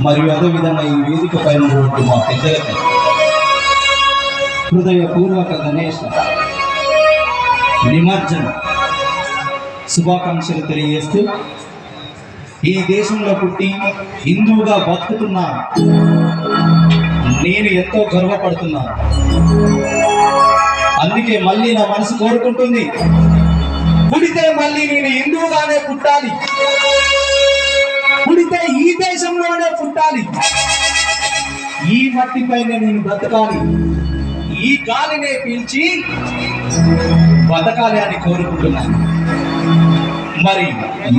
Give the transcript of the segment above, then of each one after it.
మరియు అదేవిధంగా ఈ వేదిక పైన ఉన్నటువంటి మా పెద్దలకు హృదయపూర్వక గణేష్ నిమజ్జన శుభాకాంక్షలు తెలియజేస్తూ, ఈ దేశంలో పుట్టి హిందువుగా బతుకుతున్నా నేను ఎంతో గర్వపడుతున్నాను. అందుకే మళ్ళీ నా మనసు కోరుకుంటుంది, పుడితే మళ్ళీ నేను హిందువుగానే పుట్టాలి, పుడితే ఈ దేశంలోనే పుట్టాలి, ఈ మట్టిపైనే నేను బ్రతకాలి, ఈ గాలినే పీల్చి బతకాలి అని కోరుకుంటున్నాను. మరి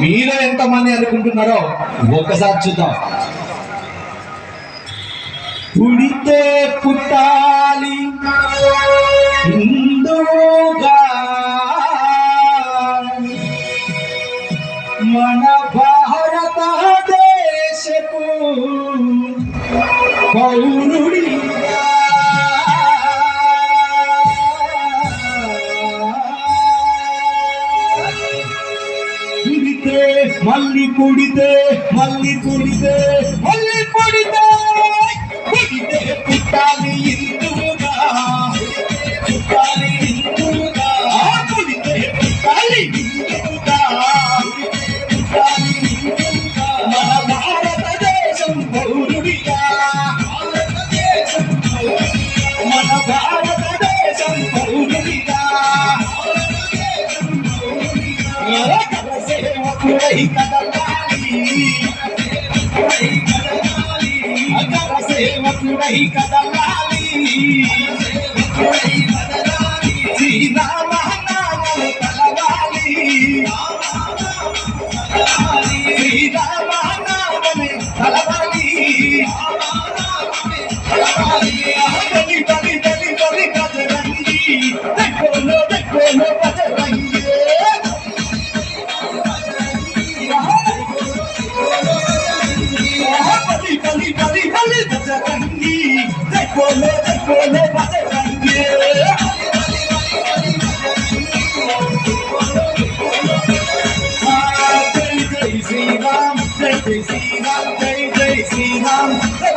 మీలో ఎంతమంది అనుకుంటున్నారో ఒక్కసారి చూద్దాం. పుడితే పుట్టాలి హిందూగా, మన భారతదేశపు పౌరుడిగా, పుడితే మళ్ళీ పుడితే మళ్ళీ పుడితే మళ్ళీ పుడితే పుడితే పుట్టాలి హిందువుగా, పుట్టాలి హిందువుగా, పుడితే పుట్టాలి హిందువుగా, పుట్టాలి హిందువుగా, మన భారతదేశం పౌరుడిగా, మన భారతదేశం పౌరుడిగా, సేవకుడై కదలాలి, సేవకుడై కదలాలి, శ్రీరామ నామము తలవాలి, శ్రీరామ నామము తలవాలి, బలి బలి బలి బలి బజరంగి, దగ్గరలో దగ్గరలో బజరంగి, బలి బలి బలి బజరంగి, దగ్గరలో దగ్గరలో బజరంగి. జై జై శ్రీరామ్, జై జై శ్రీరామ్, జై జై శ్రీరామ్, జై